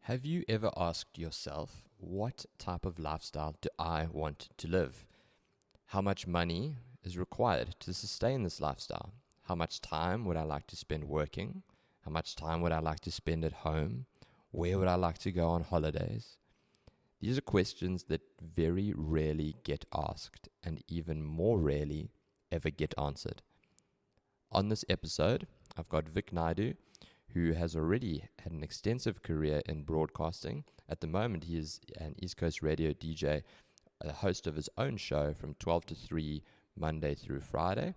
Have you ever asked yourself, what type of lifestyle do I want to live? How much money is required to sustain this lifestyle? How much time would I like to spend working? How much time would I like to spend at home? Where would I like to go on holidays? These are questions that very rarely get asked and even more rarely ever get answered. On this episode, I've got Vic Naidoo, who has already had an extensive career in broadcasting. At the moment, he is an East Coast radio DJ, a host of his own show from 12 to 3, Monday through Friday.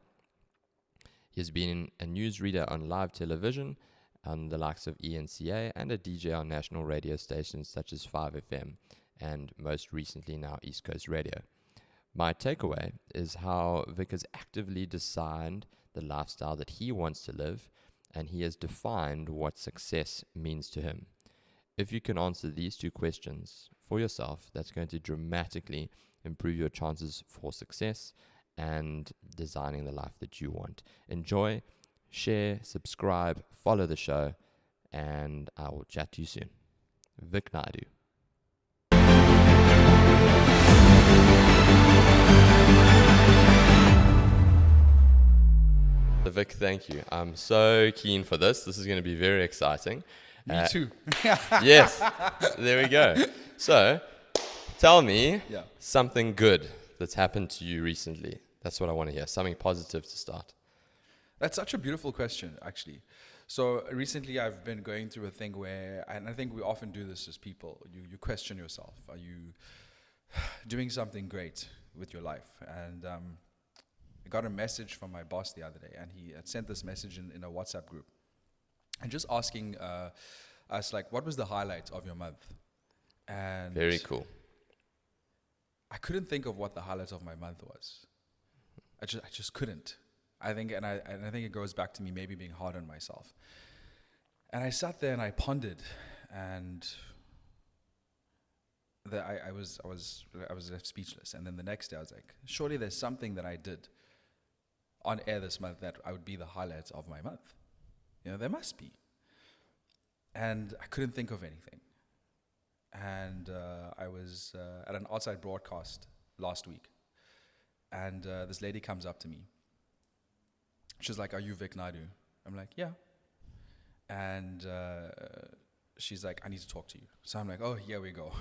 He has been a newsreader on live television on the likes of ENCA and a DJ on national radio stations such as 5FM and most recently now East Coast Radio. My takeaway is how Vic has actively designed the lifestyle that he wants to live, and he has defined what success means to him. If you can answer these two questions for yourself, that's going to dramatically improve your chances for success and designing the life that you want. Enjoy, share, subscribe, follow the show, and I will chat to you soon. Vic Naidoo. Vic, thank you. I'm so keen for this. This is going to be very exciting. Me too. Yes, there we go. So, tell me something good that's happened to you recently. That's what I want to hear. Something positive to start. That's such a beautiful question, actually. So recently I've been going through a thing where, and I think we often do this as people, you question yourself. Are you doing something great with your life? And I got a message from my boss the other day, and he had sent this message in a WhatsApp group, and just asking us, like, what was the highlight of your month? And very cool. I couldn't think of what the highlight of my month was. I just couldn't. I think it goes back to me maybe being hard on myself. And I sat there and I pondered, and I was left speechless. And then the next day I was like, surely there's something that I did on air this month that I would be the highlights of my month. There must be. And I couldn't think of anything. And I was at an outside broadcast last week, and this lady comes up to me. She's like, "Are you Vic Naidoo?" I'm like, "Yeah." And she's like, "I need to talk to you." So I'm like, "Oh, here we go.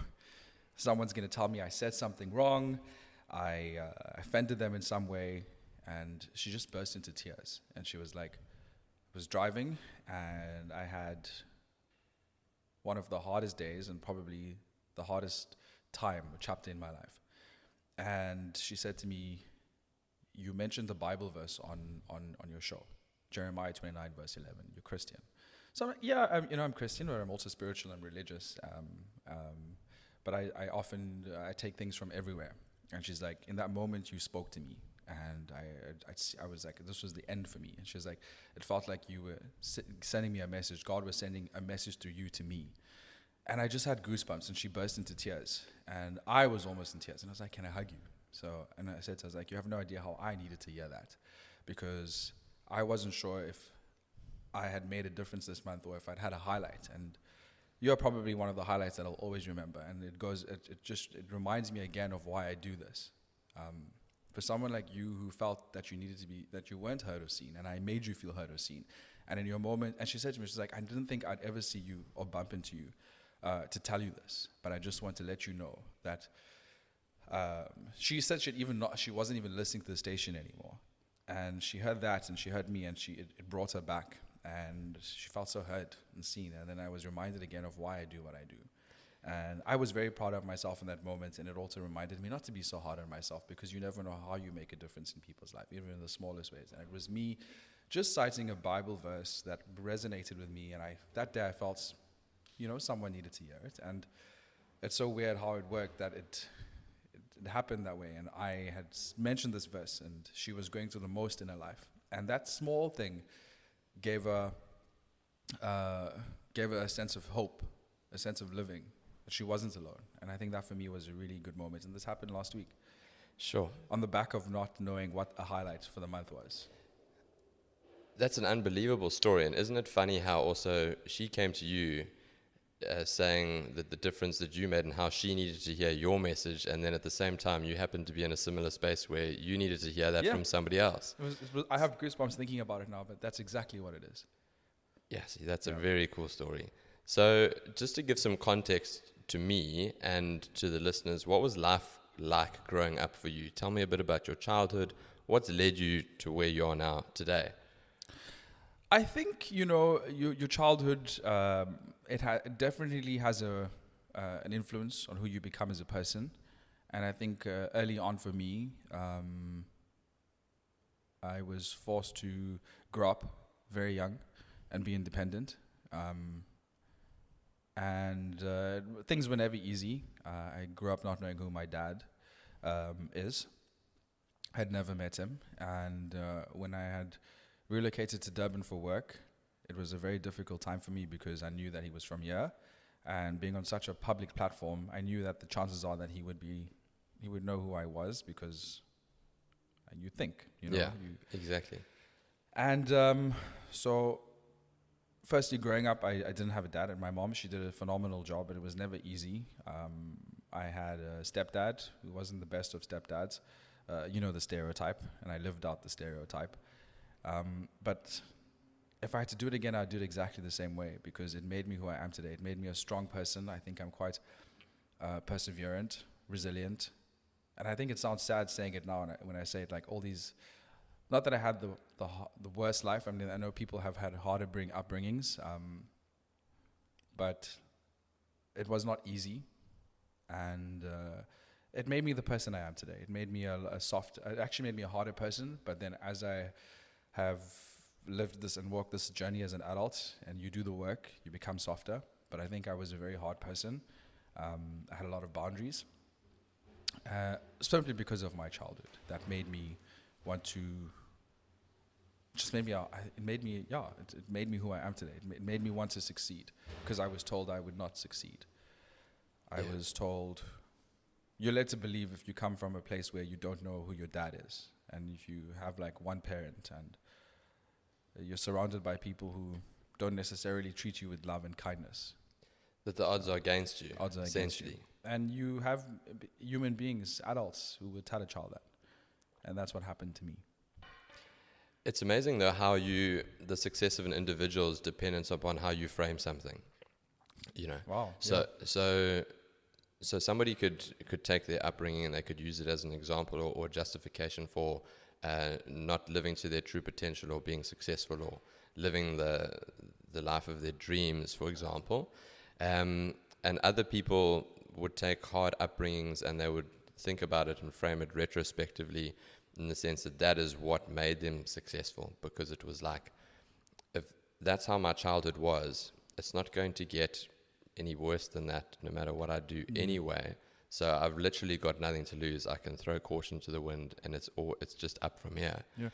Someone's going to tell me I said something wrong. I offended them in some way." And she just burst into tears. And she was like, I was driving, and I had one of the hardest days and probably the hardest time, a chapter in my life. And she said to me, "You mentioned the Bible verse on your show, Jeremiah 29 verse 11. You're Christian." So I'm like, "Yeah, I'm Christian, but I'm also spiritual and religious. But I often take things from everywhere." And she's like, "In that moment, you spoke to me, and I was like, this was the end for me." And she was like, "It felt like you were sending me a message. God was sending a message through you to me." And I just had goosebumps, and she burst into tears, and I was almost in tears. And I was like, "Can I hug you?" And I said to her, I was like, "You have no idea how I needed to hear that, because I wasn't sure if I had made a difference this month or if I'd had a highlight. And you're probably one of the highlights that I'll always remember. And it reminds me again of why I do this. For someone like you who felt that you weren't heard or seen, and I made you feel heard or seen. And in your moment," and she said to me, she's like, "I didn't think I'd ever see you or bump into you to tell you this, but I just want to let you know that." She said she wasn't even listening to the station anymore. And she heard that, and she heard me, and it brought her back. And she felt so heard and seen. And then I was reminded again of why I do what I do. And I was very proud of myself in that moment. And it also reminded me not to be so hard on myself, because you never know how you make a difference in people's life, even in the smallest ways. And it was me just citing a Bible verse that resonated with me. And that day I felt, someone needed to hear it. And it's so weird how it worked that it happened that way. And I had mentioned this verse, and she was going through the most in her life. And that small thing gave her a sense of hope, a sense of living, that she wasn't alone. And I think that for me was a really good moment. And this happened last week. Sure. On the back of not knowing what a highlight for the month was. That's an unbelievable story. And isn't it funny how also she came to you saying that the difference that you made and how she needed to hear your message, and then at the same time you happened to be in a similar space where you needed to hear that from somebody else. I have goosebumps thinking about it now, but that's exactly what it is. Yeah, see, that's a very cool story. So just to give some context to me and to the listeners, what was life like growing up for you? Tell me a bit about your childhood. What's led you to where you are now today? I think, your childhood, it definitely has an influence on who you become as a person. And I think early on for me, I was forced to grow up very young and be independent. And things were never easy. I grew up not knowing who my dad is. I had never met him. And when I had relocated to Durban for work, it was a very difficult time for me because I knew that he was from here. And being on such a public platform, I knew that the chances are that he would know who I was because you think, Yeah, exactly. And so firstly, growing up, I didn't have a dad, and my mom, she did a phenomenal job, but it was never easy. I had a stepdad who wasn't the best of stepdads, the stereotype, and I lived out the stereotype. But if I had to do it again, I'd do it exactly the same way because it made me who I am today. It made me a strong person. I think I'm quite perseverant, resilient, and I think it sounds sad saying it now when I say it, like all these. Not that I had the worst life. I mean, I know people have had harder upbringings, but it was not easy, and it made me the person I am today. It made me it actually made me a harder person, but then as I have lived this and walked this journey as an adult, and you do the work, you become softer. But I think I was a very hard person. I had a lot of boundaries, simply because of my childhood. That made me want to. Just made me. It made me who I am today. It made me want to succeed because I was told I would not succeed. I was told you're led to believe if you come from a place where you don't know who your dad is, and if you have like one parent, and you're surrounded by people who don't necessarily treat you with love and kindness, that the odds are against you. Odds are against you, and you have human beings, adults, who would tell a child that, and that's what happened to me. It's amazing, though, how the success of an individual is dependent upon how you frame something. Wow. So somebody could take their upbringing and they could use it as an example or justification for not living to their true potential or being successful or living the life of their dreams, for example. And other people would take hard upbringings and they would think about it and frame it retrospectively, in the sense that is what made them successful, because it was like, if that's how my childhood was, it's not going to get any worse than that no matter what I do anyway. So I've literally got nothing to lose. I can throw caution to the wind and it's just up from here. Yeah,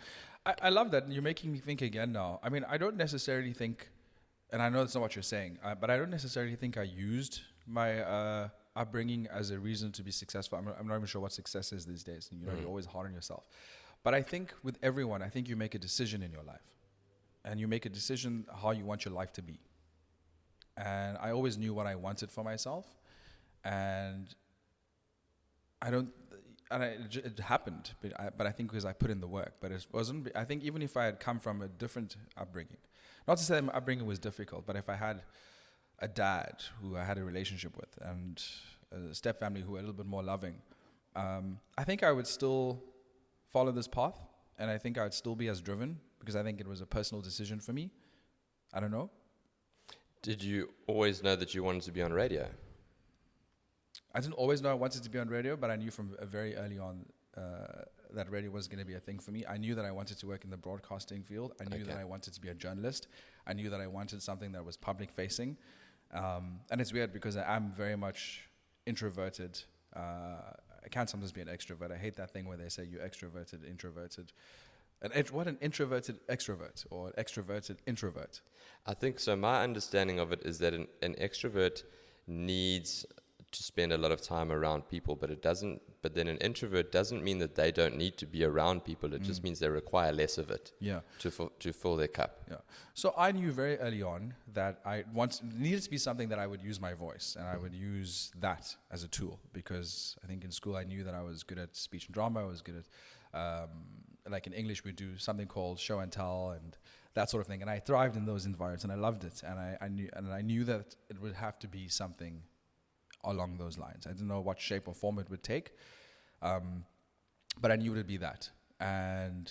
I love that. You're making me think again now. I mean, I don't necessarily think, and I know that's not what you're saying, but I don't necessarily think I used my upbringing as a reason to be successful. I'm not even sure what success is these days. You're always hard on yourself. But I think with everyone, I think you make a decision in your life. And you make a decision how you want your life to be. And I always knew what I wanted for myself. And it happened. But I think because I put in the work. But it wasn't, I think even if I had come from a different upbringing, not to say my upbringing was difficult, but if I had a dad who I had a relationship with and a stepfamily who were a little bit more loving, I think I would still follow this path, and I think I would still be as driven because I think it was a personal decision for me. I don't know. Did you always know that you wanted to be on radio? I didn't always know I wanted to be on radio, but I knew from very early on that radio was going to be a thing for me. I knew that I wanted to work in the broadcasting field. I knew that I wanted to be a journalist. I knew that I wanted something that was public facing. And it's weird because I am very much introverted. I can sometimes be an extrovert. I hate that thing where they say you're extroverted, introverted. What an introverted extrovert or extroverted introvert? I think so. My understanding of it is that an extrovert needs to spend a lot of time around people, but it doesn't But then an introvert doesn't mean that they don't need to be around people. It just means they require less of it Yeah. to fill their cup. Yeah. So I knew very early on that needed to be something that I would use my voice, and I would use that as a tool, because I think in school I knew that I was good at speech and drama. I was good at, like in English, we do something called show and tell and that sort of thing. And I thrived in those environments, and I loved it. And I knew that it would have to be something along those lines. I didn't know what shape or form it would take, but I knew it would be that. And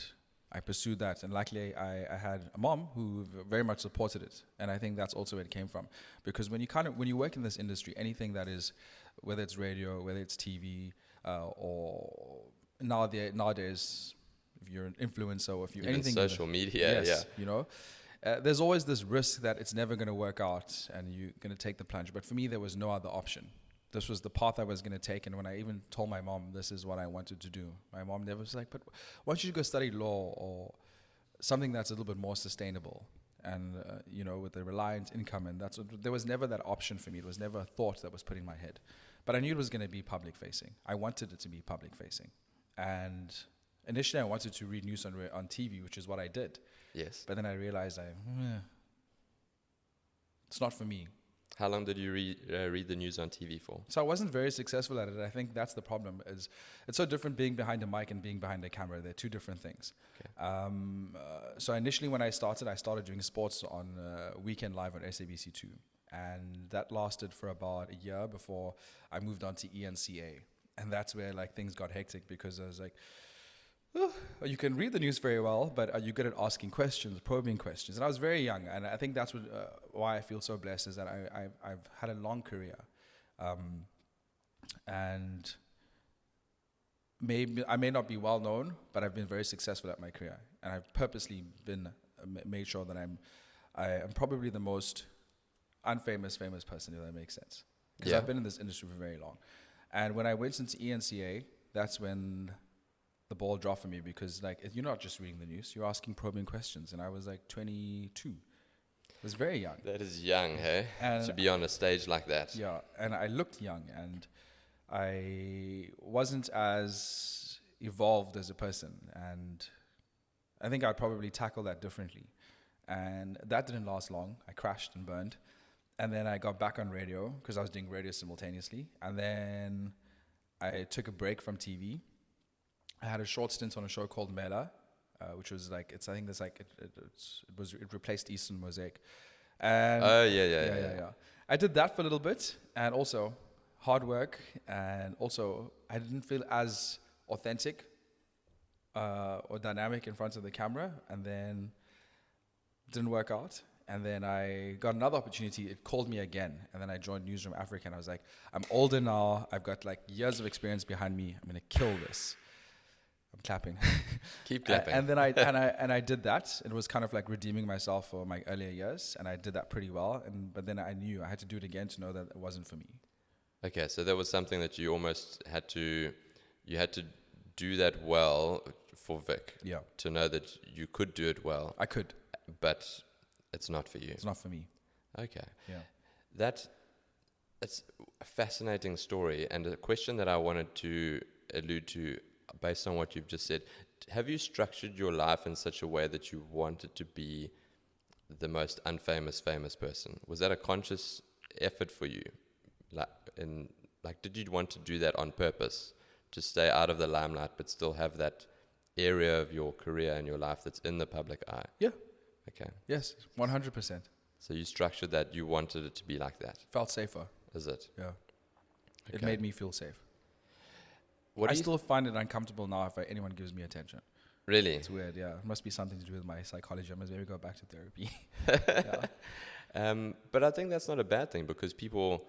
I pursued that, and luckily I had a mom who very much supported it, and I think that's also where it came from. Because when you work in this industry, anything that is, whether it's radio, whether it's TV, or nowadays, if you're an influencer or if you're even anything, social media, yes, you know, there's always this risk that it's never going to work out, and you're going to take the plunge. But for me, there was no other option. This was the path I was going to take. And when I even told my mom this is what I wanted to do, my mom never was like, but why don't you go study law or something that's a little bit more sustainable and, you know, with the reliant income. And there was never that option for me. It was never a thought that was put in my head. But I knew it was going to be public facing. I wanted it to be public facing. And initially I wanted to read news on TV, which is what I did. Yes. But then I realized it's not for me. How long did you read the news on TV for? So I wasn't very successful at it. I think that's the problem. Is it's so different being behind a mic and being behind a camera. They're two different things. Okay. So initially when I started doing sports on Weekend Live on SABC2. And that lasted for about a year before I moved on to ENCA. And that's where like things got hectic, because I was like, oh, you can read the news very well, but are you good at asking questions, probing questions? And I was very young, and I think that's why I feel so blessed, is that I've had a long career, and maybe I may not be well known, but I've been very successful at my career, and I've purposely made sure that I am probably the most unfamous famous person, if that makes sense, because I've been in this industry for very long. And when I went into ENCA, that's when the ball dropped for me, because like you're not just reading the news, you're asking probing questions. And I was like 22. I was very young. That is young, hey? And to be on a stage like that. Yeah, and I looked young, and I wasn't as evolved as a person. And I think I'd probably tackle that differently. And that didn't last long. I crashed and burned. And then I got back on radio, because I was doing radio simultaneously. And then I took a break from TV. I had a short stint on a show called Mela, which was like, it replaced Eastern Mosaic. And yeah. I did that for a little bit, and also hard work, and also I didn't feel as authentic or dynamic in front of the camera, and then it didn't work out. And then I got another opportunity. It called me again. And then I joined Newsroom Africa, and I was like, I'm older now. I've got like years of experience behind me. I'm going to kill this. I'm clapping. Keep clapping. And then I did that. It was kind of like redeeming myself for my earlier years. And I did that pretty well. But then I knew I had to do it again to know that it wasn't for me. Okay. So that was something that you almost had to do that well for Vic. Yeah. To know that you could do it well. I could. But it's not for you. It's not for me. Okay. Yeah. It's a fascinating story, and a question that I wanted to allude to based on what you've just said. Have you structured your life in such a way that you wanted to be the most unfamous famous person? Was that a conscious effort for you? Did you want to do that on purpose, to stay out of the limelight but still have that area of your career and your life that's in the public eye? Yeah. Okay. Yes, 100%. So you structured that, you wanted it to be like that. Felt safer. Is it? Yeah. Okay. It made me feel safe. I still find it uncomfortable now if anyone gives me attention. Really? It's weird, yeah. It must be something to do with my psychology. I must maybe go back to therapy. But I think that's not a bad thing, because people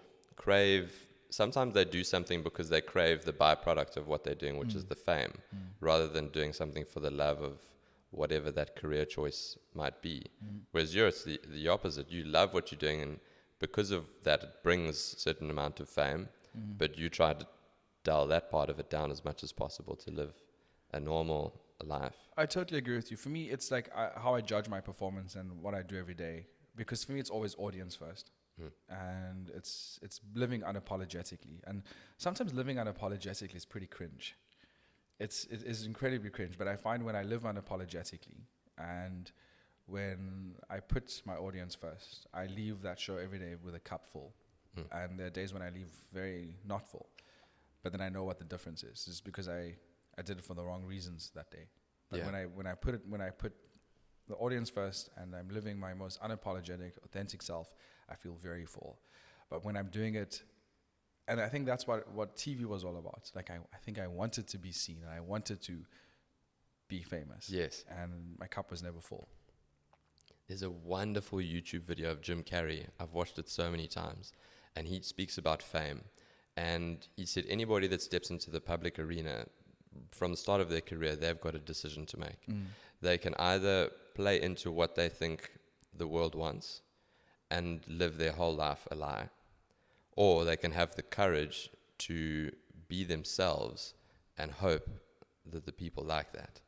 sometimes they do something because they crave the byproduct of what they're doing, which is the fame, rather than doing something for the love of whatever that career choice might be. Whereas it's the opposite. You love what you're doing, and because of that, it brings a certain amount of fame, but you try to dull that part of it down as much as possible to live a normal life. I totally agree with you. For me, it's like how I judge my performance and what I do every day. Because for me, it's always audience first. and it's living unapologetically. And sometimes living unapologetically is pretty cringe. It is incredibly cringe. But I find when I live unapologetically and when I put my audience first, I leave that show every day with a cup full. And there are days when I leave very not full. But then I know what the difference is. It's because I did it for the wrong reasons that day. But when I put the audience first and I'm living my most unapologetic, authentic self, I feel very full. But when I'm doing it, and I think that's what TV was all about. Like I think I wanted to be seen and I wanted to be famous. Yes. And my cup was never full. There's a wonderful YouTube video of Jim Carrey. I've watched it so many times. And he speaks about fame. And he said anybody that steps into the public arena, from the start of their career, they've got a decision to make. They can either play into what they think the world wants and live their whole life a lie, or they can have the courage to be themselves and hope that the people like that.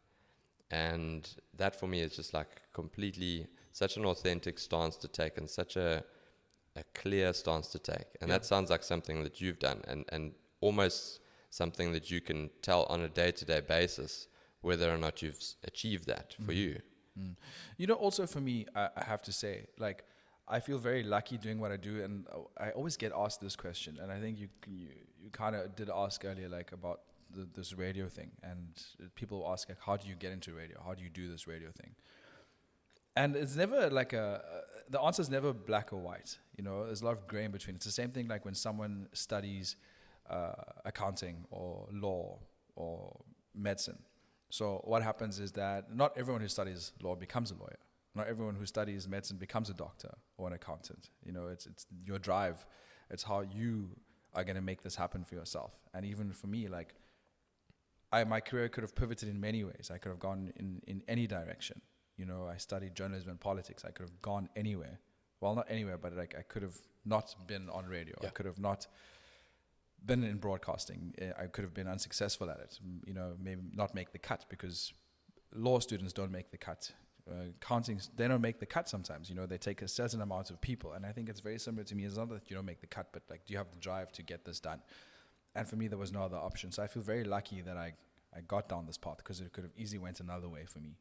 And that for me is just like completely such an authentic stance to take and such a clear stance to take. And that sounds like something that you've done and almost something that you can tell on a day-to-day basis whether or not you've achieved that for you. You know, also for me, I have to say, like, I feel very lucky doing what I do, and I always get asked this question, and I think you kind of did ask earlier, like, about this radio thing, and people ask, like, how do you get into radio? How do you do this radio thing? And it's never like the answer is never black or white. You know, there's a lot of gray in between. It's the same thing like when someone studies accounting or law or medicine. So what happens is that not everyone who studies law becomes a lawyer. Not everyone who studies medicine becomes a doctor or an accountant. You know, it's your drive. It's how you are going to make this happen for yourself. And even for me, like, my career could have pivoted in many ways. I could have gone in any direction. You know, I studied journalism and politics. I could have gone anywhere. Well, not anywhere, but like I could have not been on radio. I could have not been in broadcasting. I could have been unsuccessful at it. You know, maybe not make the cut because law students don't make the cut. Accounting, they don't make the cut sometimes. You know, they take a certain amount of people. And I think it's very similar to me. It's not that you don't make the cut, but like, do you have the drive to get this done? And for me, there was no other option. So I feel very lucky that I got down this path because it could have easily went another way for me.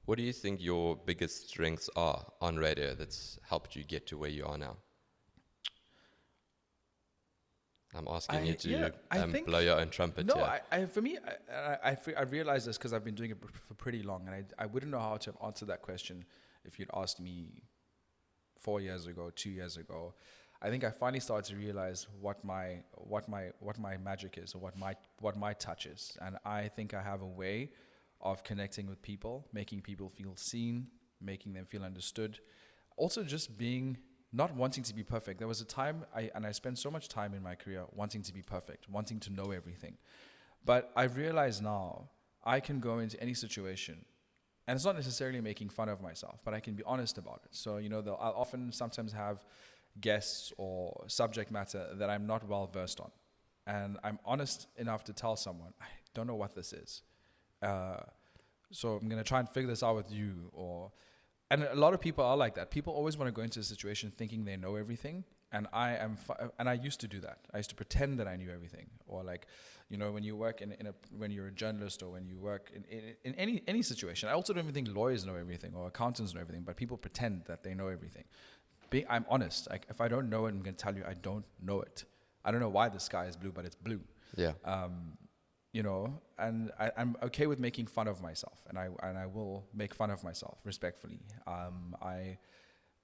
What do you think your biggest strengths are on radio that's helped you get to where you are now? I'm asking you to blow your own trumpet here. No, for me, I realized this because I've been doing it for pretty long, and I wouldn't know how to answer that question if you'd asked me 4 years ago, 2 years ago. I think I finally started to realize what my magic is, or what my touch is, and I think I have a way of connecting with people, making people feel seen, making them feel understood. Also just not wanting to be perfect. There was a time, I spent so much time in my career wanting to be perfect, wanting to know everything. But I realize now I can go into any situation, and it's not necessarily making fun of myself, but I can be honest about it. So, you know, I'll often sometimes have guests or subject matter that I'm not well versed on. And I'm honest enough to tell someone, I don't know what this is. So I'm going to try and figure this out with you. And a lot of people are like that. People always want to go into a situation thinking they know everything. And I used to do that. I used to pretend that I knew everything. Or like, you know, when you work when you're a journalist, or when you work in any situation. I also don't even think lawyers know everything or accountants know everything, but people pretend that they know everything. I'm honest. Like, if I don't know it, I'm going to tell you I don't know it. I don't know why the sky is blue, but it's blue. Yeah. You know, and I'm okay with making fun of myself, and I will make fun of myself respectfully. I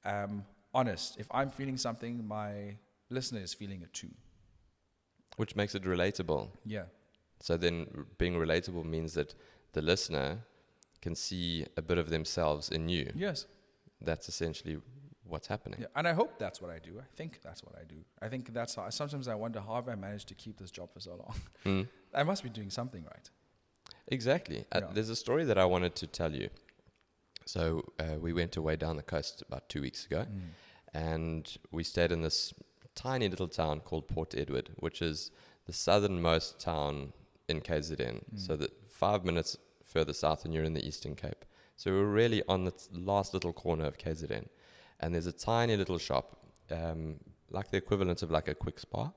am honest. If I'm feeling something, my listener is feeling it too. Which makes it relatable. Yeah. So then being relatable means that the listener can see a bit of themselves in you. Yes. That's essentially what's happening. Yeah, and I hope that's what I do. I think that's what I do. I think that's how. Sometimes I wonder, how have I managed to keep this job for so long? I must be doing something right. Exactly. There's a story that I wanted to tell you. So we went away down the coast about 2 weeks ago, and we stayed in this tiny little town called Port Edward, which is the southernmost town in KZN. So that 5 minutes further south, and you're in the Eastern Cape. So we're really on the last little corner of KZN. And there's a tiny little shop like the equivalent of like a quick spa,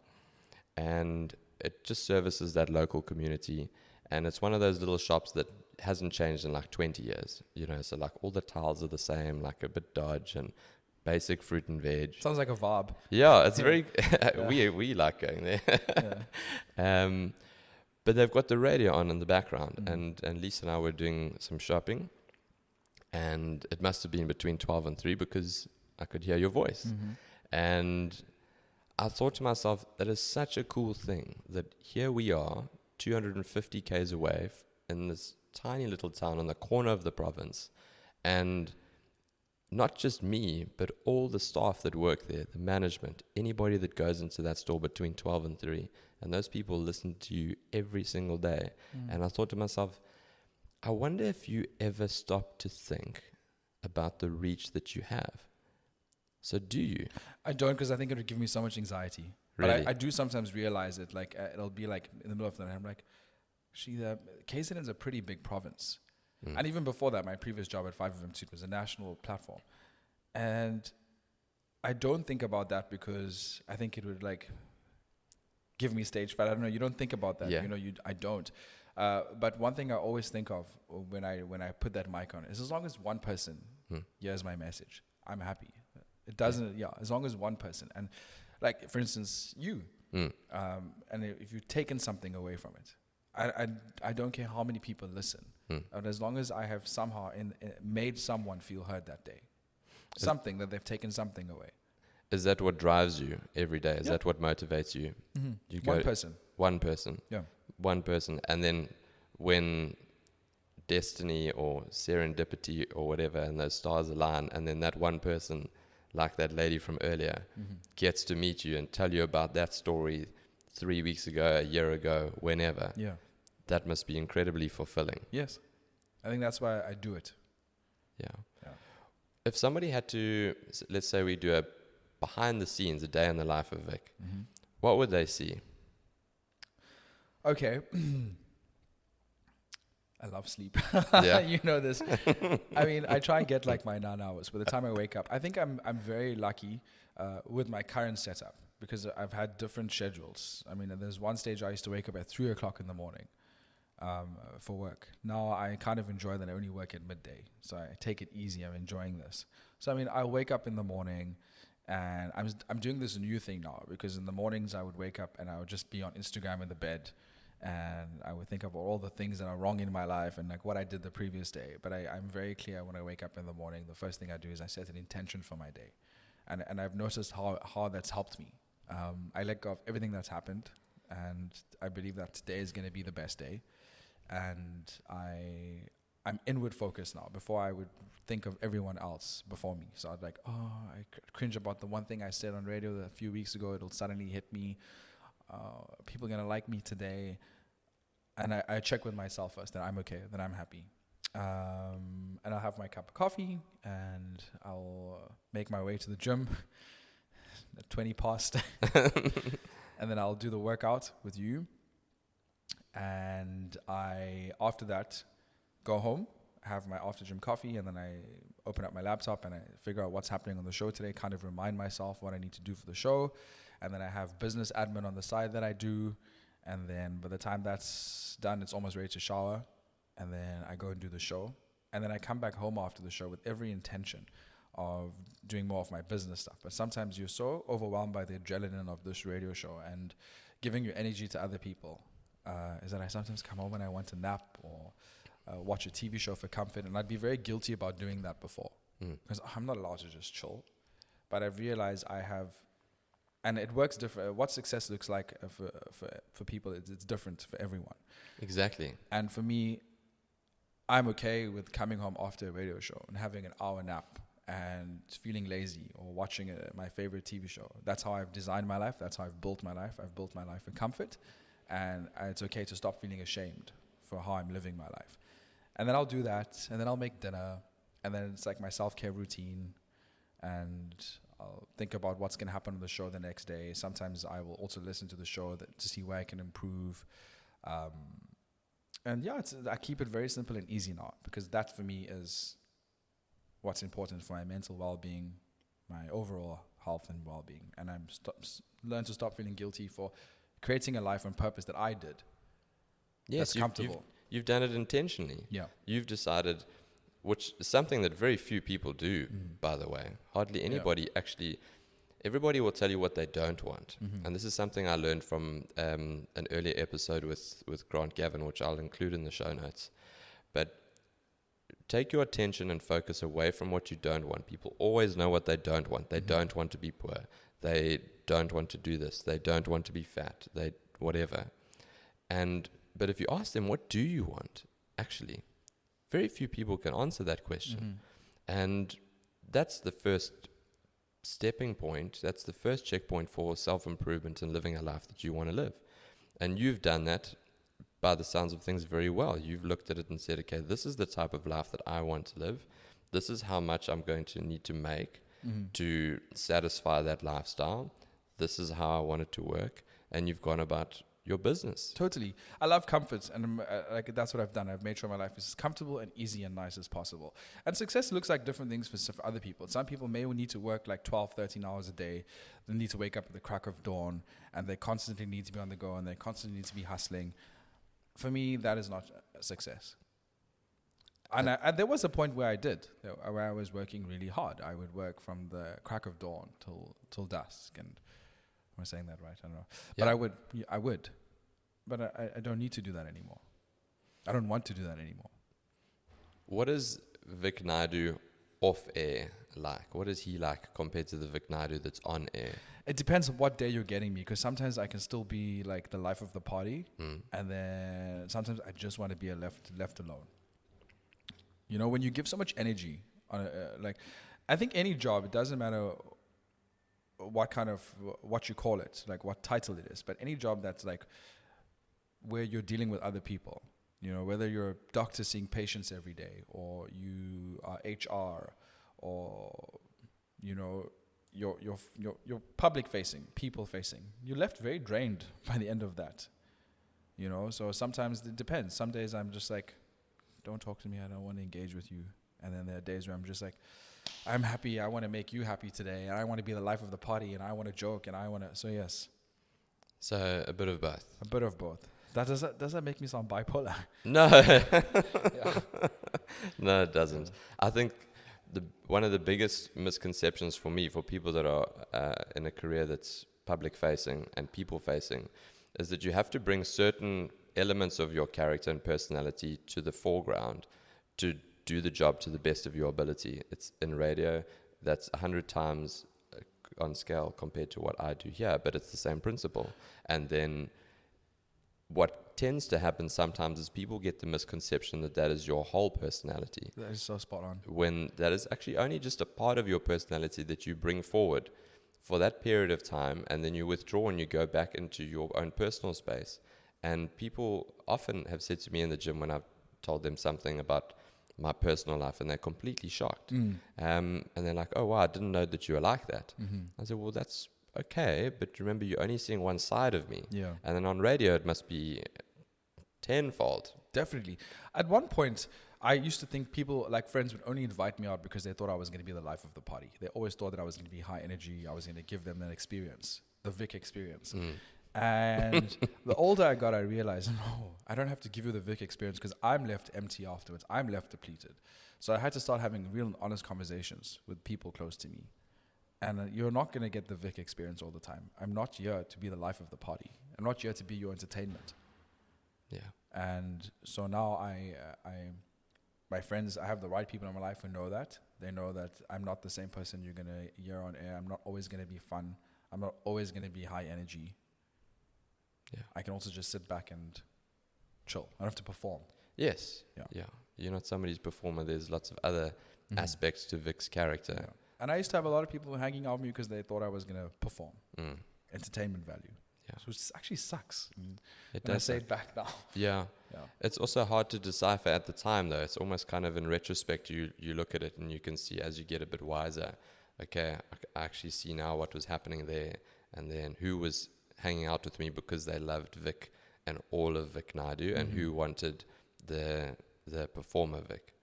and it just services that local community. And it's one of those little shops that hasn't changed in like 20 years, you know, so like all the tiles are the same, like a bit Dodge and basic fruit and veg. Sounds like a vibe. Yeah, it's very, Yeah. we like going there. Yeah. But they've got the radio on in the background, Mm. and Lisa and I were doing some shopping, and it must have been between 12 and 3 because I could hear your voice. Mm-hmm. And I thought to myself, that is such a cool thing that here we are, 250 k's away in this tiny little town on the corner of the province, and not just me, but all the staff that work there, the management, anybody that goes into that store between 12 and 3, and those people listen to you every single day. And I thought to myself, I wonder if you ever stop to think about the reach that you have. So do you? I don't, because I think it would give me so much anxiety. Really? But I do sometimes realize it. Like it'll be like in the middle of the night, I'm like, actually, the KZN is a pretty big province. And even before that, my previous job at 5FM Suit was a national platform. And I don't think about that because I think it would like give me stage fright. I don't know. You don't think about that. Yeah. You know, I don't. But one thing I always think of when I put that mic on is as long as one person hears my message, I'm happy. It doesn't, as long as one person. And like, for instance, you, and if you've taken something away from it, I don't care how many people listen. And as long as I have somehow made someone feel heard that day, something that they've taken something away. Is that what drives you every day? Is that what motivates you? You One person. One person. Yeah. One person. And then when destiny or serendipity or whatever and those stars align, and then that one person, like that lady from earlier, gets to meet you and tell you about that story 3 weeks ago, a year ago, whenever. Yeah. That must be incredibly fulfilling. Yes. I think that's why I do it. Yeah. If somebody had to, let's say we do a behind the scenes, a day in the life of Vic, what would they see? Okay. I love sleep. Yeah. You know this. I mean, I try and get like my 9 hours. By the time I wake up, I think I'm very lucky with my current setup because I've had different schedules. I mean, there's one stage I used to wake up at 3 o'clock in the morning for work. Now I kind of enjoy that I only work at midday. So I take it easy. I'm enjoying this. So, I mean, I wake up in the morning and I'm doing this new thing now because in the mornings I would wake up and I would just be on Instagram in the bed and I would think about all the things that are wrong in my life and like what I did the previous day. But I'm very clear when I wake up in the morning, the first thing I do is I set an intention for my day. And I've noticed how that's helped me. I let go of everything that's happened and I believe that today is going to be the best day. And I'm inward focused now. Before I would think of everyone else before me. So I'd like, I cringe about the one thing I said on radio a few weeks ago. It'll suddenly hit me. People are going to like me today. And I check with myself first that I'm okay, that I'm happy. And I'll have my cup of coffee and I'll make my way to the gym at 20 past. And then I'll do the workout with you. And after that, go home, have my after gym coffee, and then I open up my laptop and I figure out what's happening on the show today, kind of remind myself what I need to do for the show. And then I have business admin on the side that I do. And then by the time that's done, it's almost ready to shower. And then I go and do the show. And then I come back home after the show with every intention of doing more of my business stuff. But sometimes you're so overwhelmed by the adrenaline of this radio show and giving your energy to other people. Is that I sometimes come home and I want to nap or watch a TV show for comfort. And I'd be very guilty about doing that before. Because I'm not allowed to just chill. But I've realized I have, and it works different. What success looks like for people, it's different for everyone. Exactly. And for me, I'm okay with coming home after a radio show and having an hour nap and feeling lazy or watching my favorite TV show. That's how I've designed my life. That's how I've built my life. I've built my life in comfort. And it's okay to stop feeling ashamed for how I'm living my life. And then I'll do that, and then I'll make dinner, and then it's like my self-care routine, and I'll think about what's going to happen on the show the next day. Sometimes I will also listen to the show to see where I can improve. And yeah, I keep it very simple and easy now, because that for me is what's important for my mental well-being, my overall health and well-being, and I'm learned to stop feeling guilty for creating a life on purpose that I did. Yes, That's comfortable. You've done it intentionally. Yeah. You've decided, which is something that very few people do, by the way. Hardly anybody actually, everybody will tell you what they don't want. And this is something I learned from an earlier episode with Grant Gavin, which I'll include in the show notes. But take your attention and focus away from what you don't want. People always know what they don't want. They don't want to be poor. They don't want to do this. They don't want to be fat. They whatever. But if you ask them, what do you want? Actually, very few people can answer that question. And that's the first stepping point. That's the first checkpoint for self-improvement and living a life that you want to live. And you've done that by the sounds of things very well. You've looked at it and said, okay, this is the type of life that I want to live. This is how much I'm going to need to make to satisfy that lifestyle. This is how I want it to work. And you've gone about your business. Totally. I love comfort, and like that's what I've done. I've made sure my life is as comfortable and easy and nice as possible. And success looks like different things for other people. Some people may need to work like 12, 13 hours a day. They need to wake up at the crack of dawn, and they constantly need to be on the go, and they constantly need to be hustling. For me, that is not success. And there was a point where where I was working really hard. I would work from the crack of dawn till dusk. And am I saying that right? I don't know. Yeah. But I would. But I don't need to do that anymore. I don't want to do that anymore. What is Vic Naidoo off air like? What is he like compared to the Vic Naidoo that's on air? It depends on what day you're getting me, because sometimes I can still be like the life of the party, and then sometimes I just want to be left alone. You know, when you give so much energy on I think any job, it doesn't matter what you call it, like what title it is, but any job that's like where you're dealing with other people, you know, whether you're a doctor seeing patients every day, or you are HR, or you know, you're public facing, people facing, you're left very drained by the end of that, you know. So sometimes it depends. Some days I'm just like, don't talk to me, I don't want to engage with you. And then there are days where I'm just like, I'm happy, I want to make you happy today, and I want to be the life of the party, and I want to joke, and I want to. So yes. So a bit of both. A bit of both. Does that make me sound bipolar? No. No, it doesn't. I think one of the biggest misconceptions for me, for people that are in a career that's public facing and people facing, is that you have to bring certain elements of your character and personality to the foreground to do the job to the best of your ability. It's in radio, that's 100 times on scale compared to what I do here, but it's the same principle. And then what tends to happen sometimes is people get the misconception that is your whole personality. That is so spot on. When that is actually only just a part of your personality that you bring forward for that period of time, and then you withdraw and you go back into your own personal space. And people often have said to me in the gym when I've told them something about my personal life, and they're completely shocked. And they're like, oh, wow, I didn't know that you were like that. I said, well, that's okay, but remember, you're only seeing one side of me. Yeah. And then on radio, it must be tenfold. Definitely. At one point, I used to think people, like friends, would only invite me out because they thought I was going to be the life of the party. They always thought that I was going to be high energy. I was going to give them that experience, the Vic experience. And the older I got, I realized, no, I don't have to give you the Vic experience, because I'm left empty afterwards. I'm left depleted. So I had to start having real and honest conversations with people close to me. And you're not going to get the Vic experience all the time. I'm not here to be the life of the party. I'm not here to be your entertainment. Yeah. And so now my friends, I have the right people in my life who know that. They know that I'm not the same person you're going to hear on air. I'm not always going to be fun. I'm not always going to be high energy. Yeah. I can also just sit back and chill. I don't have to perform. Yes. Yeah. You're not somebody's performer. There's lots of other aspects to Vic's character. Yeah. And I used to have a lot of people hanging out with me because they thought I was going to perform. Entertainment value. Yeah. So it actually sucks. It when I does say suck. it back now. Yeah. Yeah. It's also hard to decipher at the time, though. It's almost kind of in retrospect, you look at it and you can see as you get a bit wiser, okay, I actually see now what was happening there, and then who was hanging out with me because they loved Vic and all of Vic Naidoo, and who wanted the performer Vic.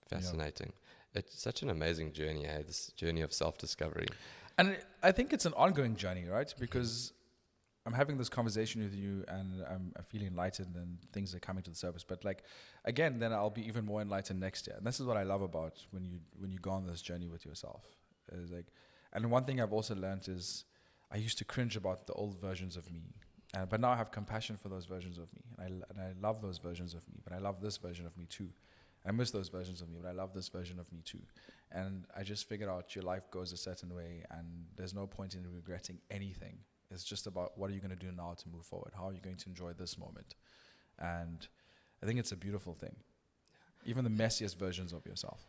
Fascinating. It's such an amazing journey, this journey of self-discovery. And I think it's an ongoing journey, right? Because I'm having this conversation with you, and I'm feeling enlightened, and things are coming to the surface. But like, again, then I'll be even more enlightened next year. And this is what I love about when you go on this journey with yourself. Is like, and one thing I've also learned is I used to cringe about the old versions of me, but now I have compassion for those versions of me, and I love those versions of me. But I love this version of me too. I miss those versions of me, but I love this version of me too. And I just figured out your life goes a certain way, and there's no point in regretting anything. It's just about what are you going to do now to move forward? How are you going to enjoy this moment? And I think it's a beautiful thing. Even the messiest versions of yourself.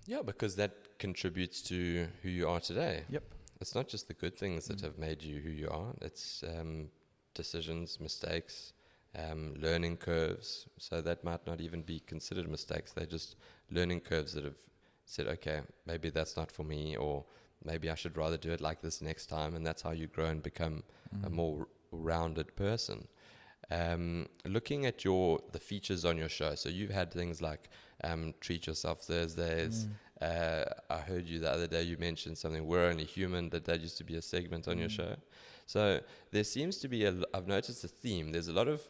Yeah, because that contributes to who you are today. Yep. It's not just the good things that have made you who you are. It's decisions, mistakes, learning curves. So that might not even be considered mistakes. They're just learning curves that have said, okay, maybe that's not for me, or maybe I should rather do it like this next time. And that's how you grow and become a more rounded person. Looking at the features on your show, so you've had things like Treat Yourself Thursdays. I heard you the other day, you mentioned something, We're Only Human, that used to be a segment on your show. So there seems to be I've noticed a theme. There's a lot of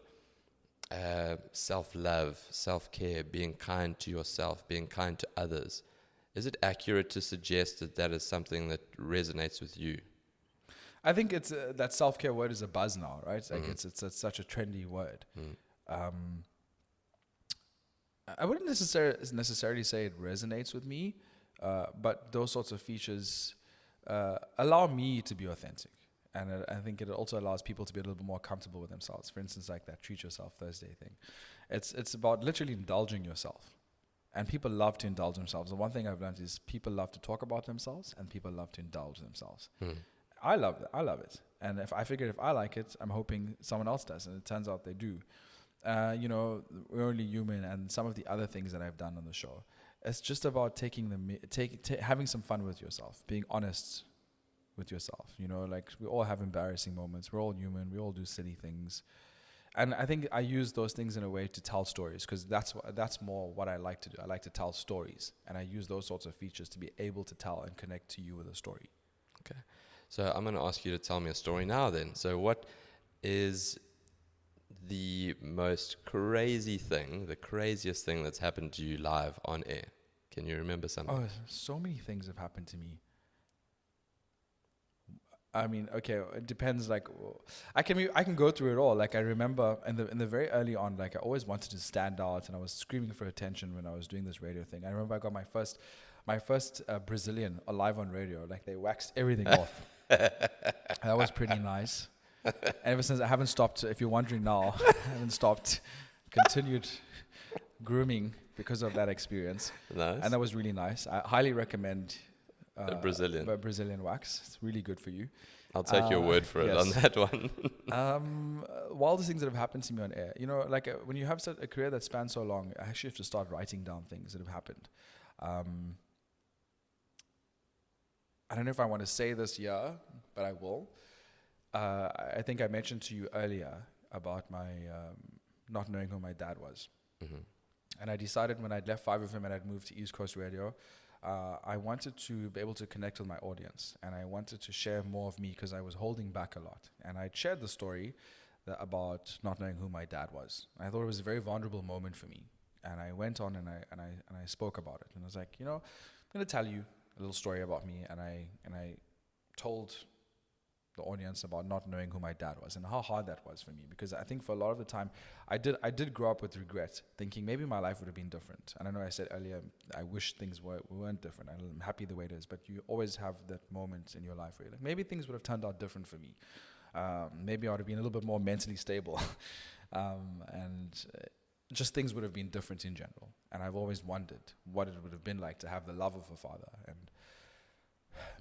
self-love, self-care, being kind to yourself, being kind to others. Is it accurate to suggest that that is something that resonates with you? I think it's that self-care word is a buzz now, right? Like it's such a trendy word. I wouldn't necessarily say it resonates with me, but those sorts of features allow me to be authentic. And I think it also allows people to be a little bit more comfortable with themselves. For instance, like that Treat Yourself Thursday thing. It's about literally indulging yourself. And people love to indulge themselves. The one thing I've learned is people love to talk about themselves, and people love to indulge themselves. I love it. I love it. And if I like it, I'm hoping someone else does. And it turns out they do. We're Only Human, and some of the other things that I've done on the show. It's just about having some fun with yourself, being honest with yourself. Like we all have embarrassing moments. We're all human. We all do silly things. And I think I use those things in a way to tell stories, because that's more what I like to do. I like to tell stories, and I use those sorts of features to be able to tell and connect to you with a story. Okay. So I'm going to ask you to tell me a story now then. So what is the most craziest thing that's happened to you live on air? Can you remember something? Oh, so many things have happened to me. I mean, okay, it depends. Like, I can go through it all. Like, I remember in the very early on, like I always wanted to stand out, and I was screaming for attention when I was doing this radio thing. I remember I got my first Brazilian live on radio. Like, they waxed everything off. That was pretty nice. And ever since, I haven't stopped. If you're wondering now, I haven't stopped. Continued grooming because of that experience. Nice. And that was really nice. I highly recommend Brazilian wax. It's really good for you. I'll take your word for it on that one. Wildest things that have happened to me on air. Like when you have a career that spans so long, I actually have to start writing down things that have happened. I don't know if I want to say this here, but I will. I think I mentioned to you earlier about my not knowing who my dad was. Mm-hmm. And I decided when I'd left 5FM and I'd moved to East Coast Radio, I wanted to be able to connect with my audience, and I wanted to share more of me because I was holding back a lot. And I'd shared the story about not knowing who my dad was. I thought it was a very vulnerable moment for me, and I went on and I spoke about it. And I was like, I'm going to tell you a little story about me, and I told the audience about not knowing who my dad was and how hard that was for me, because I think for a lot of the time I did grow up with regret, thinking maybe my life would have been different. And I know I said earlier I wish things weren't different. I'm happy the way it is, but you always have that moment in your life where you're like, maybe things would have turned out different for me. Maybe I would have been a little bit more mentally stable, and just things would have been different in general. And I've always wondered what it would have been like to have the love of a father and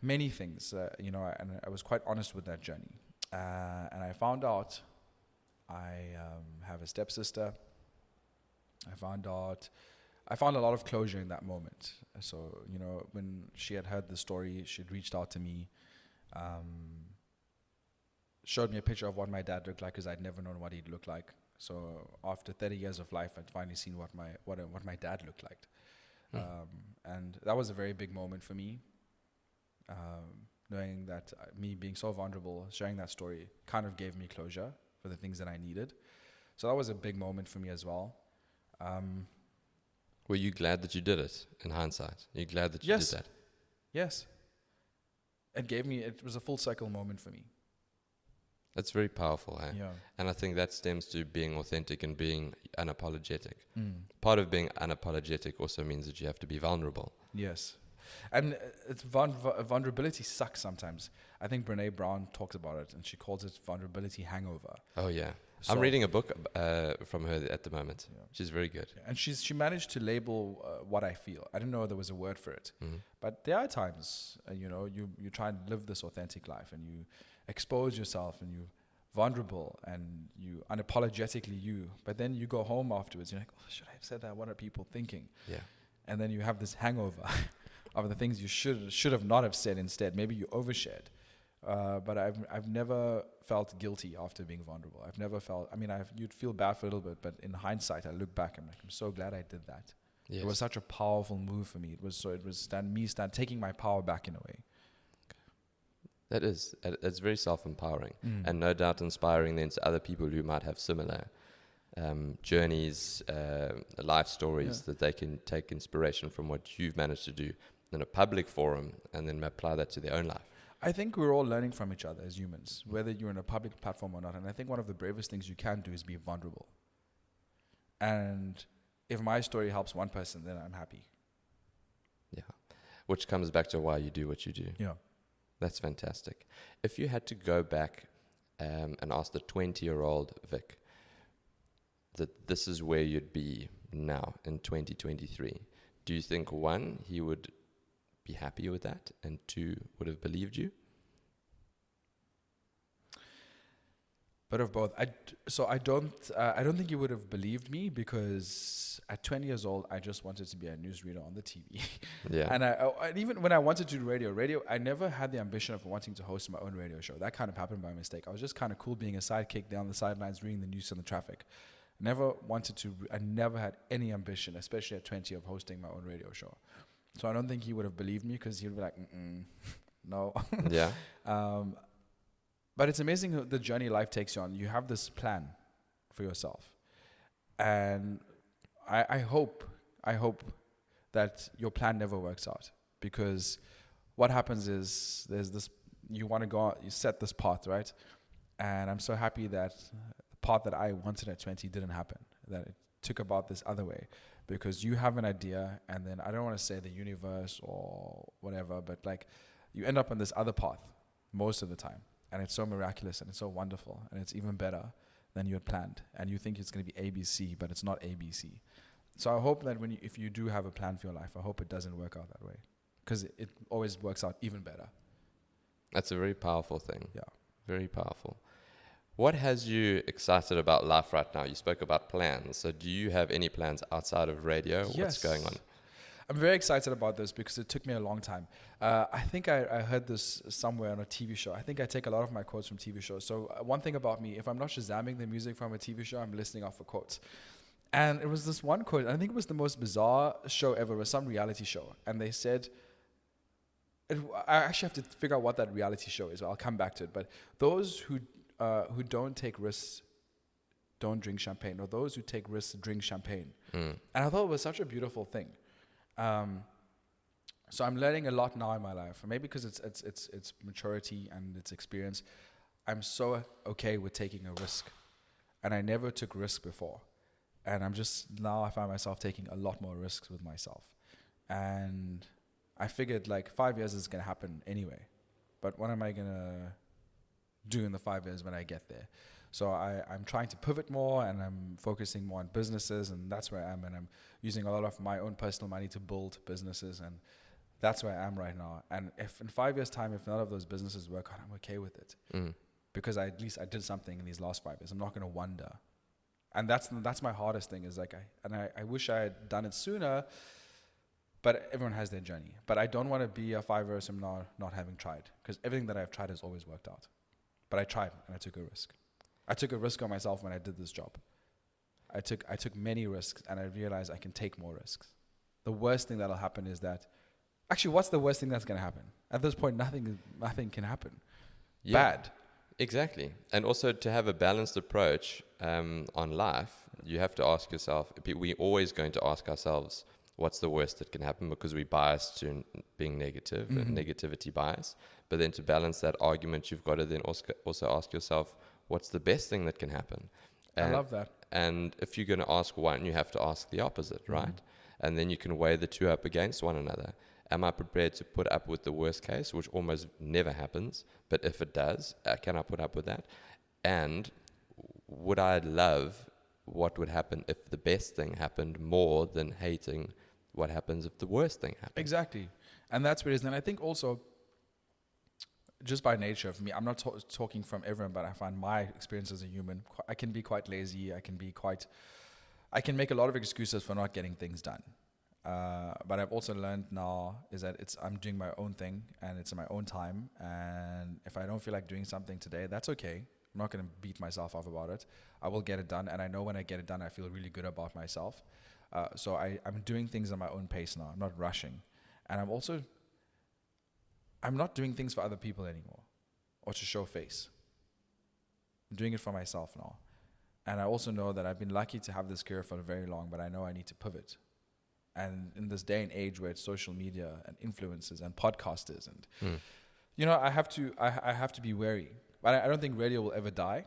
many things, and I was quite honest with that journey. And I found out I have a stepsister. I found a lot of closure in that moment. So, when she had heard the story, she'd reached out to me, showed me a picture of what my dad looked like, because I'd never known what he'd look like. So after 30 years of life, I'd finally seen what my dad looked like. And that was a very big moment for me. Knowing that me being so vulnerable, sharing that story kind of gave me closure for the things that I needed. So that was a big moment for me as well. Were you glad that you did it in hindsight? Are you glad that you Yes. did that? Yes. It was a full cycle moment for me. That's very powerful, eh? Yeah. And I think that stems to being authentic and being unapologetic. Part of being unapologetic also means that you have to be vulnerable. Yes. And vulnerability sucks sometimes. I think Brene Brown talks about it, and she calls it vulnerability hangover. Oh, yeah. So, I'm reading a book from her at the moment. Yeah. She's very good. and she managed to label what I feel. I didn't know there was a word for it. Mhm. But there are times, you try and live this authentic life, and you expose yourself, and you vulnerable, and you unapologetically you. But then you go home afterwards, you're like, oh, should I have said that? What are people thinking? Yeah. And then you have this hangover of the things you should have not have said instead. Maybe you overshared. But I've never felt guilty after being vulnerable. I've never felt. I mean, you'd feel bad for a little bit, but in hindsight, I look back and I'm so glad I did that. Yes. It was such a powerful move for me. It was taking my power back in a way. It's very self-empowering and no doubt inspiring then to other people who might have similar journeys, life stories that they can take inspiration from what you've managed to do in a public forum and then apply that to their own life. I think we're all learning from each other as humans, whether you're in a public platform or not. And I think one of the bravest things you can do is be vulnerable. And if my story helps one person, then I'm happy. Yeah. Which comes back to why you do what you do. Yeah. That's fantastic. If you had to go back and ask the 20-year-old Vic that this is where you'd be now in 2023, do you think, one, he would be happy with that, and two, would have believed you? But of both. I don't think he would have believed me, because at 20 years old, I just wanted to be a newsreader on the TV. Yeah. And even when I wanted to do radio, I never had the ambition of wanting to host my own radio show. That kind of happened by mistake. I was just kind of cool being a sidekick down the sidelines, reading the news and the traffic. I never had any ambition, especially at 20, of hosting my own radio show. So I don't think he would have believed me, because he would be like, no. Yeah. But it's amazing the journey life takes you on. You have this plan for yourself. And I hope that your plan never works out, because what happens is there's this, you want to go out, you set this path, right? And I'm so happy that the path that I wanted at 20 didn't happen, that it took about this other way, because you have an idea, and then I don't want to say the universe or whatever, but like you end up on this other path most of the time. And it's so miraculous, and it's so wonderful, and it's even better than you had planned. And you think it's going to be ABC, but it's not ABC. So I hope that if you do have a plan for your life, I hope it doesn't work out that way, because it always works out even better. That's a very powerful thing. Yeah. Very powerful. What has you excited about life right now? You spoke about plans. So do you have any plans outside of radio? Yes. What's going on? I'm very excited about this, because it took me a long time. I think I heard this somewhere on a TV show. I think I take a lot of my quotes from TV shows. So one thing about me, if I'm not Shazamming the music from a TV show, I'm listening off of quotes. And it was this one quote, I think it was the most bizarre show ever. It was some reality show. And they said, I actually have to figure out what that reality show is. I'll come back to it. But those who don't take risks don't drink champagne, or those who take risks drink champagne. And I thought it was such a beautiful thing. So I'm learning a lot now in my life, maybe because it's maturity and it's experience. I'm so okay with taking a risk, and I never took risks before, and I find myself taking a lot more risks with myself, and I figured like 5 years is gonna happen anyway, but what am I gonna do in the 5 years when I get there? So I'm trying to pivot more, and I'm focusing more on businesses, and that's where I am. And I'm using a lot of my own personal money to build businesses, and that's where I am right now. And if in 5 years' time, if none of those businesses work out, I'm okay with it, because at least I did something in these last 5 years. I'm not going to wonder, and that's my hardest thing. Is like I wish I had done it sooner, but everyone has their journey. But I don't want to be a 5 years from now not having tried, because everything that I've tried has always worked out. But I tried, and I took a risk. I took a risk on myself when I did this job. I took many risks, and I realized I can take more risks. the worst thing that'll happen is that, actually, what's the worst thing that's going to happen? At this point, nothing can happen. Yeah. Bad. Exactly. And also to have a balanced approach on life, you have to ask yourself, we're always going to ask ourselves, what's the worst that can happen? Because we're biased to being negative, negativity bias. But then to balance that argument, you've got to then also ask yourself, what's the best thing that can happen? I love that. And if you're going to ask one, you have to ask the opposite, right? And then you can weigh the two up against one another. Am I prepared to put up with the worst case, which almost never happens, but if it does, can I put up with that? And would I love what would happen if the best thing happened more than hating what happens if the worst thing happens? Exactly. And that's what it is. And I think also, just by nature of me, I'm not talking from everyone, but I find my experience as a human, I can be quite lazy. I can make a lot of excuses for not getting things done. But I've also learned now is that I'm doing my own thing and it's in my own time. And if I don't feel like doing something today, that's okay. I'm not going to beat myself up about it. I will get it done. And I know when I get it done, I feel really good about myself. So I'm doing things at my own pace now. I'm not rushing. And I'm not doing things for other people anymore or to show face. I'm doing it for myself now. And I also know that I've been lucky to have this career for very long, but I know I need to pivot. And in this day and age where it's social media and influencers and podcasters and, I have to be wary. But I don't think radio will ever die.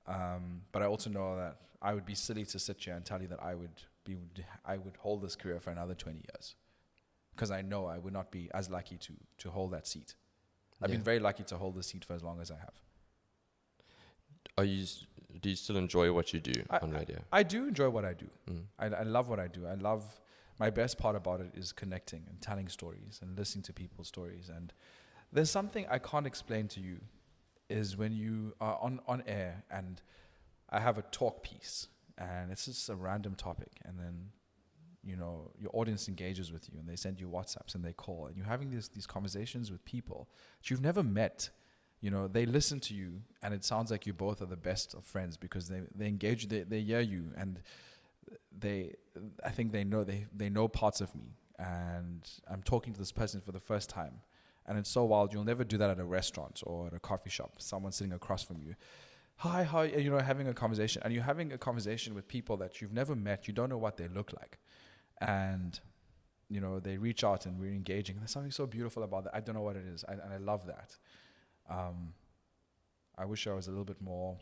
But I also know that I would be silly to sit here and tell you that I would hold this career for another 20 years. Because I know I would not be as lucky to hold that seat. I've been very lucky to hold the seat for as long as I have. Do you still enjoy what you do on radio? I do enjoy what I do. I love what I do. My best part about it is connecting and telling stories and listening to people's stories. And there's something I can't explain to you is when you are on air and I have a talk piece and it's just a random topic and then your audience engages with you and they send you WhatsApps and they call and you're having these conversations with people that you've never met. They listen to you and it sounds like you both are the best of friends because they engage, they hear you and I think they know parts of me and I'm talking to this person for the first time and it's so wild. You'll never do that at a restaurant or at a coffee shop. Someone sitting across from you. Hi, having a conversation and you're having a conversation with people that you've never met. You don't know what they look like. And, they reach out and we're engaging. There's something so beautiful about that. I don't know what it is. And I love that. I wish I was a little bit more,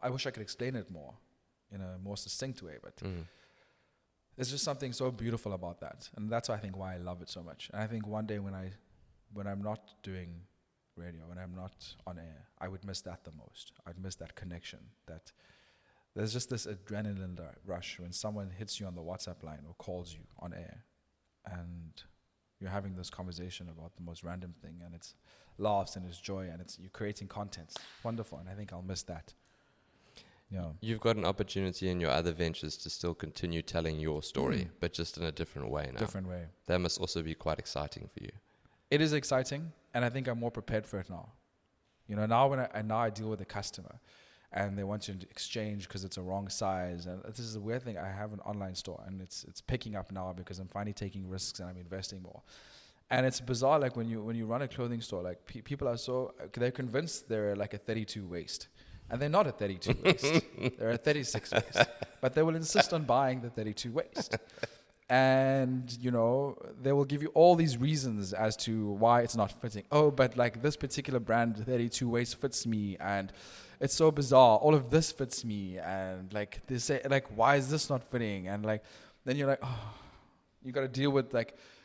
I wish I could explain it more in a more succinct way, but there's just something so beautiful about that. And that's I think why I love it so much. And I think one day when I'm not doing radio, when I'm not on air, I would miss that the most. I'd miss that connection, that there's just this adrenaline rush when someone hits you on the WhatsApp line or calls you on air and you're having this conversation about the most random thing and it's laughs and it's joy and you're creating content. It's wonderful. And I think I'll miss that. You've got an opportunity in your other ventures to still continue telling your story, but just in a different way now. Different way. That must also be quite exciting for you. It is exciting. And I think I'm more prepared for it now. Now I deal with a customer. And they want to exchange because it's a wrong size. And this is a weird thing. I have an online store, and it's picking up now because I'm finally taking risks and I'm investing more. And it's bizarre, like when you run a clothing store, like people are they're convinced they're like a 32 waist, and they're not a 32 waist. They're a 36 waist, but they will insist on buying the 32 waist. And they will give you all these reasons as to why it's not fitting. Oh, but like this particular brand 32 waist fits me, and it's so bizarre. All of this fits me, and like they say, like, why is this not fitting? And like, then you're like, oh, you got to deal with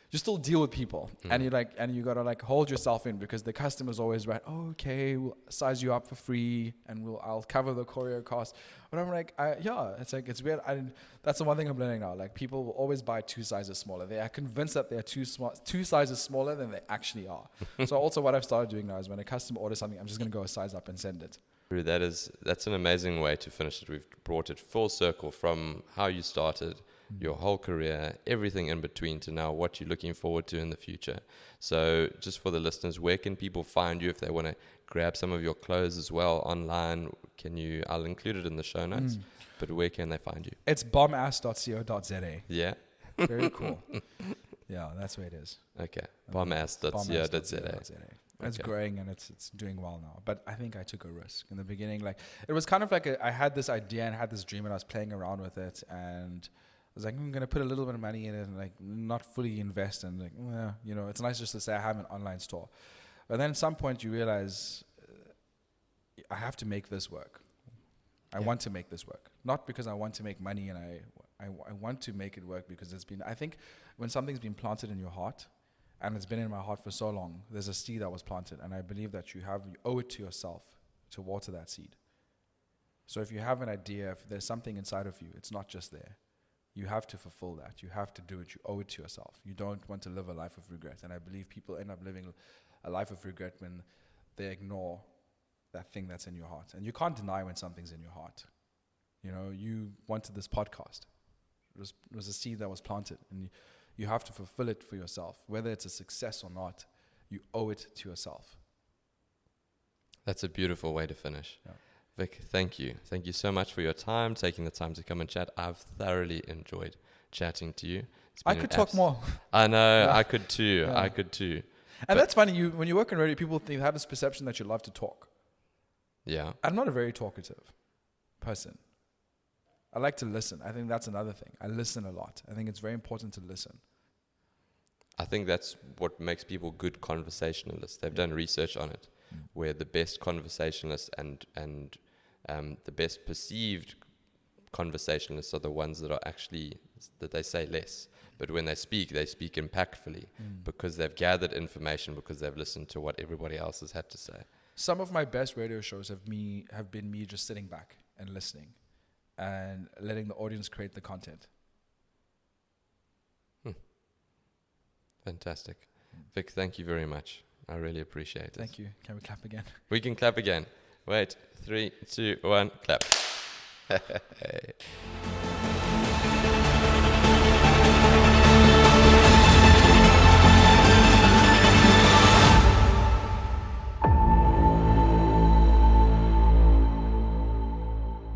you still deal with people, and you got to hold yourself in because the customer's always right. Oh, okay, we'll size you up for free, and I'll cover the courier cost. But I'm like, it's weird. That's the one thing I'm learning now. Like people will always buy 2 sizes smaller. They are convinced that they're 2 sizes smaller than they actually are. So also what I've started doing now is when a customer orders something, I'm just going to go a size up and send it. That's an amazing way to finish it. We've brought it full circle from how you started your whole career, everything in between to now what you're looking forward to in the future. So just for the listeners, where can people find you if they want to grab some of your clothes as well online? I'll include it in the show notes, but where can they find you? It's bomass.co.za. Yeah. Very cool. Yeah, that's where it is. Okay. bomass.co.za. It's Okay. growing and it's doing well now. But I think I took a risk in the beginning. Like it was kind of like I had this idea and had this dream and I was playing around with it and I was like, I'm gonna put a little bit of money in it and like not fully invest and like, you know, it's nice just to say I have an online store. But then at some point you realize I have to make this work. I want to make this work, not because I want to make money and I want to make it work because I think when something's been planted in your heart. And it's been in my heart for so long. There's a seed that was planted, and I believe that you owe it to yourself to water that seed. So if you have an idea, if there's something inside of you, it's not just there. You have to fulfill that. You have to do it. You owe it to yourself. You don't want to live a life of regret. And I believe people end up living a life of regret when they ignore that thing that's in your heart. And you can't deny when something's in your heart. You know, you wanted this podcast. It was a seed that was planted, and you have to fulfill it for yourself. Whether it's a success or not, you owe it to yourself. That's a beautiful way to finish. Yeah. Vic, thank you. Thank you so much for your time, taking the time to come and chat. I've thoroughly enjoyed chatting to you. I could talk more. I know, Yeah. I could too. Yeah. I could too. And that's funny. When you work in radio, people have this perception that you love to talk. Yeah. I'm not a very talkative person. I like to listen. I think that's another thing. I listen a lot. I think it's very important to listen. I think that's what makes people good conversationalists. They've done research on it, where the best conversationalists and the best perceived conversationalists are the ones that are actually, that they say less. But when they speak impactfully because they've gathered information, because they've listened to what everybody else has had to say. Some of my best radio shows have been me just sitting back and listening and letting the audience create the content. Fantastic. Vic, thank you very much. I really appreciate it. Thank you. Can we clap again? We can clap again. Wait, 3, 2, 1, clap.